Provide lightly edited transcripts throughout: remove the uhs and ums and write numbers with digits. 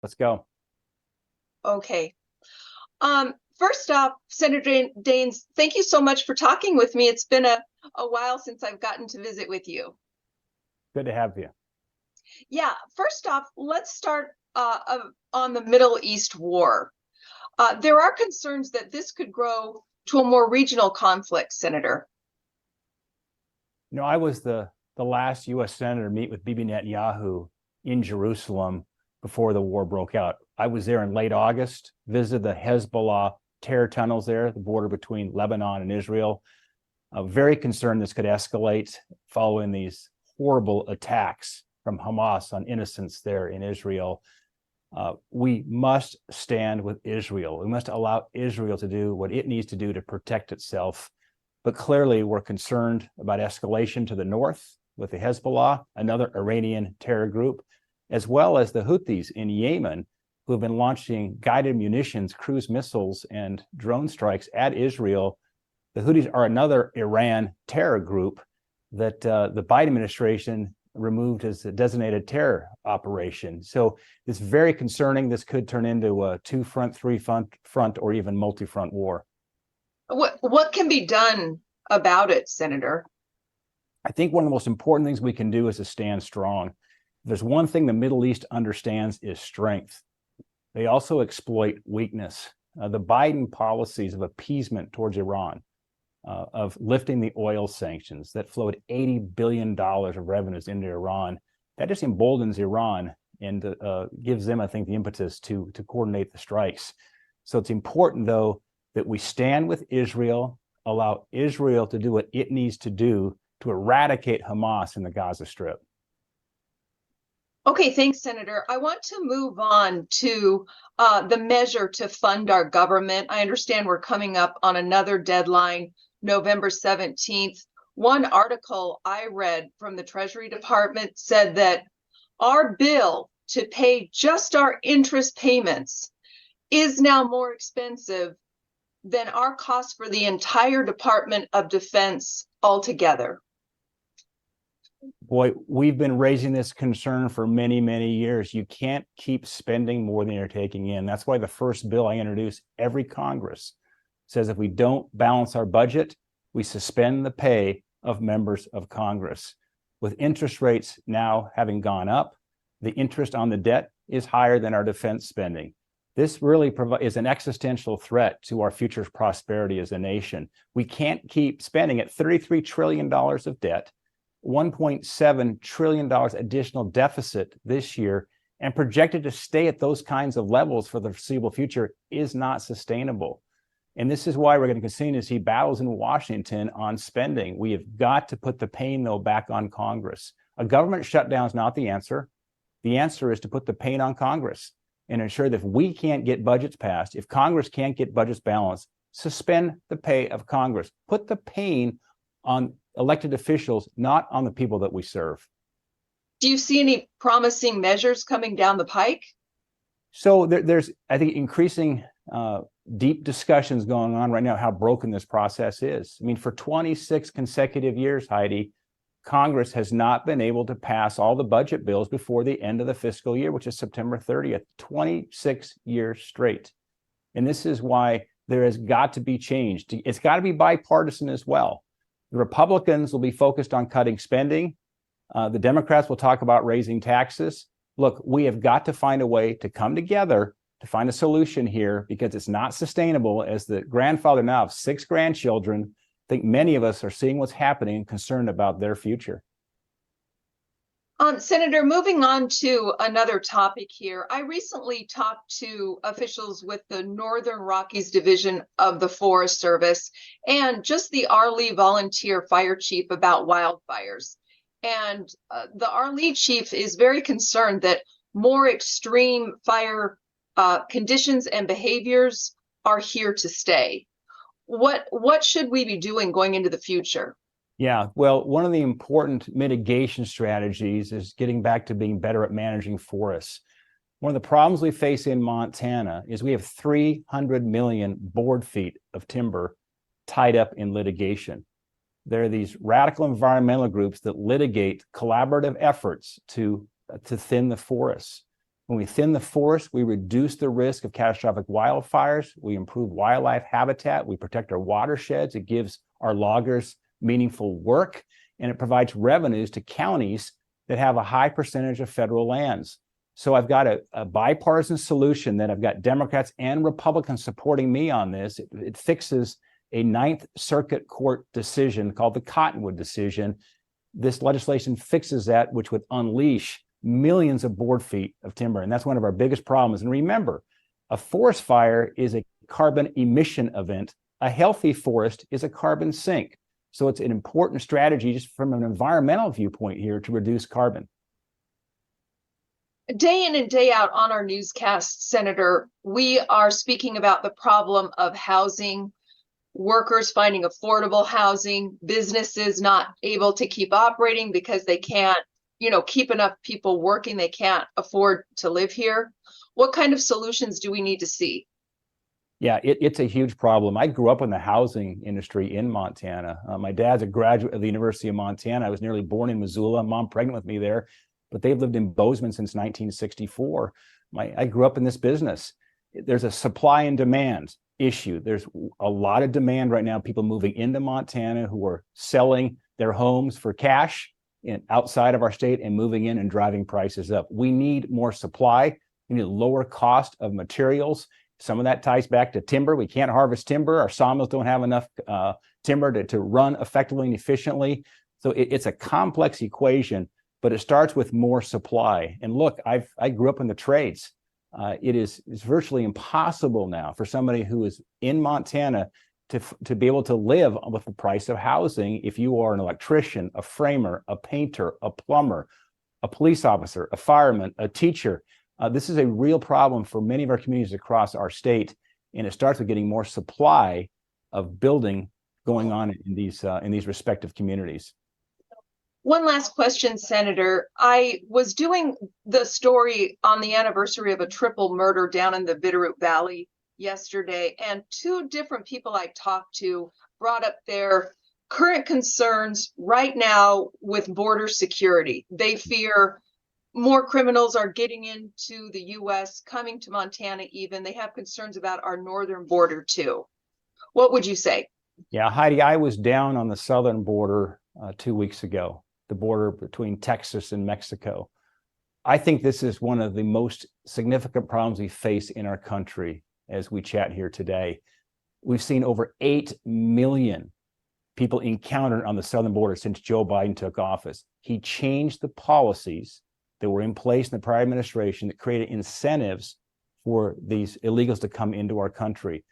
Let's go. Okay. First off, Senator Daines, thank you so much for talking with me. It's been a while since I've gotten to visit with you. Good to have you. Yeah, first off, let's start on the Middle East war. There are concerns that this could grow to a more regional conflict, Senator. I was the last U.S. senator to meet with Bibi Netanyahu in Jerusalem before the war broke out. I was there in late August, visited the Hezbollah terror tunnels there, the border between Lebanon and Israel. Very concerned this could escalate following these horrible attacks from Hamas on innocents there in Israel. We must stand with Israel. We must allow Israel to do what it needs to do to protect itself. But clearly, we're concerned about escalation to the north with the Hezbollah, another Iranian terror group, as well as the Houthis in Yemen, who have been launching guided munitions, cruise missiles, and drone strikes at Israel. The Houthis are another Iran terror group that the Biden administration removed as a designated terror operation. So it's very concerning. This could turn into a two-front, three-front, or even multi-front war. What can be done about it, Senator? I think one of the most important things we can do is to stand strong. If there's one thing the Middle East understands is strength. They also exploit weakness. The Biden policies of appeasement towards Iran, of lifting the oil sanctions that flowed $80 billion of revenues into Iran, that just emboldens Iran and gives them, I think, the impetus to coordinate the strikes. So it's important, though, that we stand with Israel, allow Israel to do what it needs to do to eradicate Hamas in the Gaza Strip. Okay, thanks, Senator. I want to move on to the measure to fund our government. I understand we're coming up on another deadline, November 17th. One article I read from the Treasury Department said that our bill to pay just our interest payments is now more expensive than our cost for the entire Department of Defense altogether. Boy, we've been raising this concern for many, many years. You can't keep spending more than you're taking in. That's why the first bill I introduce every Congress says if we don't balance our budget, we suspend the pay of members of Congress. With interest rates now having gone up, the interest on the debt is higher than our defense spending. This really is an existential threat to our future prosperity as a nation. We can't keep spending at $33 trillion of debt, $1.7 trillion additional deficit this year, and projected to stay at those kinds of levels for the foreseeable future is not sustainable. And this is why we're going to continue to see battles in Washington on spending. We have got to put the pain, though, back on Congress. A government shutdown is not the answer. The answer is to put the pain on Congress and ensure that if we can't get budgets passed, if Congress can't get budgets balanced, suspend the pay of Congress. Put the pain on elected officials, not on the people that we serve. Do you see any promising measures coming down the pike? So there's, I think, increasing deep discussions going on right now how broken this process is. I mean, for 26 consecutive years, Heidi, Congress has not been able to pass all the budget bills before the end of the fiscal year, which is September 30th, 26 years straight. And this is why there has got to be change. It's got to be bipartisan as well. The Republicans will be focused on cutting spending. The Democrats will talk about raising taxes. Look, we have got to find a way to come together to find a solution here because it's not sustainable. As the grandfather now of 6 grandchildren, I think many of us are seeing what's happening and concerned about their future. Senator, moving on to another topic here. I recently talked to officials with the Northern Rockies Division of the Forest Service and just the Arlee Volunteer Fire Chief about wildfires. And the Arlee chief is very concerned that more extreme fire conditions and behaviors are here to stay. What should we be doing going into the future? Yeah, well, one of the important mitigation strategies is getting back to being better at managing forests. One of the problems we face in Montana is we have 300 million board feet of timber tied up in litigation. There are these radical environmental groups that litigate collaborative efforts to thin the forests. When we thin the forest, we reduce the risk of catastrophic wildfires. We improve wildlife habitat. We protect our watersheds. It gives our loggers meaningful work, and it provides revenues to counties that have a high percentage of federal lands. So I've got a bipartisan solution that I've got Democrats and Republicans supporting me on this. It fixes a Ninth Circuit Court decision called the Cottonwood decision. This legislation fixes that, which would unleash millions of board feet of timber. And that's one of our biggest problems. And remember, a forest fire is a carbon emission event. A healthy forest is a carbon sink. So it's an important strategy just from an environmental viewpoint here to reduce carbon. Day in and day out on our newscast, Senator, we are speaking about the problem of housing, workers finding affordable housing, businesses not able to keep operating because they can't, keep enough people working. They can't afford to live here. What kind of solutions do we need to see? Yeah, it's a huge problem. I grew up in the housing industry in Montana. My dad's a graduate of the University of Montana. I was nearly born in Missoula. Mom pregnant with me there, but they've lived in Bozeman since 1964. I grew up in this business. There's a supply and demand issue. There's a lot of demand right now, people moving into Montana who are selling their homes for cash outside of our state and moving in and driving prices up. We need more supply. We need a lower cost of materials. Some of that ties back to timber. We can't harvest timber. Our sawmills don't have enough timber to run effectively and efficiently. So it's a complex equation, but it starts with more supply. And look, I grew up in the trades. It's virtually impossible now for somebody who is in Montana to be able to live with the price of housing if you are an electrician, a framer, a painter, a plumber, a police officer, a fireman, a teacher. This is a real problem for many of our communities across our state, and it starts with getting more supply of building going on in these respective communities. One last question, Senator. I was doing the story on the anniversary of a triple murder down in the Bitterroot Valley yesterday, and two different people I talked to brought up their current concerns right now with border security. They fear more criminals are getting into the U.S., coming to Montana even. They have concerns about our northern border too. What would you say? Yeah, Heidi, I was down on the southern border 2 weeks ago, the border between Texas and Mexico. I think this is one of the most significant problems we face in our country as we chat here today. We've seen over 8 million people encountered on the southern border since Joe Biden took office. He changed the policies that were in place in the prior administration that created incentives for these illegals to come into our country.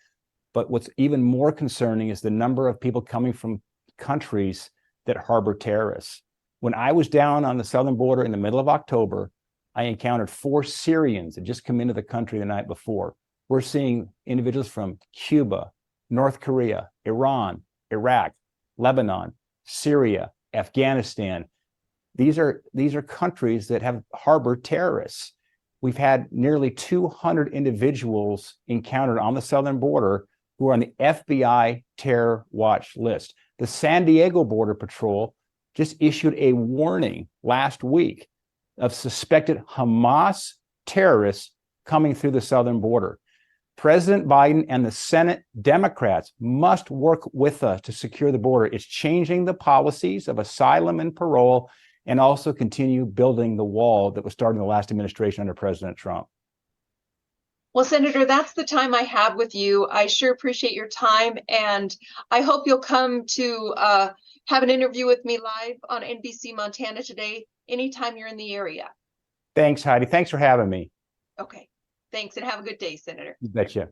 But what's even more concerning is the number of people coming from countries that harbor terrorists. When I was down on the southern border in the middle of October, I encountered 4 Syrians that just come into the country the night before. We're seeing individuals from Cuba, North Korea, Iran, Iraq, Lebanon, Syria, Afghanistan. These are countries that have harbored terrorists. We've had nearly 200 individuals encountered on the southern border who are on the FBI terror watch list. The San Diego Border Patrol just issued a warning last week of suspected Hamas terrorists coming through the southern border. President Biden and the Senate Democrats must work with us to secure the border. It's changing the policies of asylum and parole, and also continue building the wall that was started in the last administration under President Trump. Well, Senator, that's the time I have with you. I sure appreciate your time, and I hope you'll come to have an interview with me live on NBC Montana today, anytime you're in the area. Thanks, Heidi. Thanks for having me. Okay. Thanks, and have a good day, Senator. You betcha.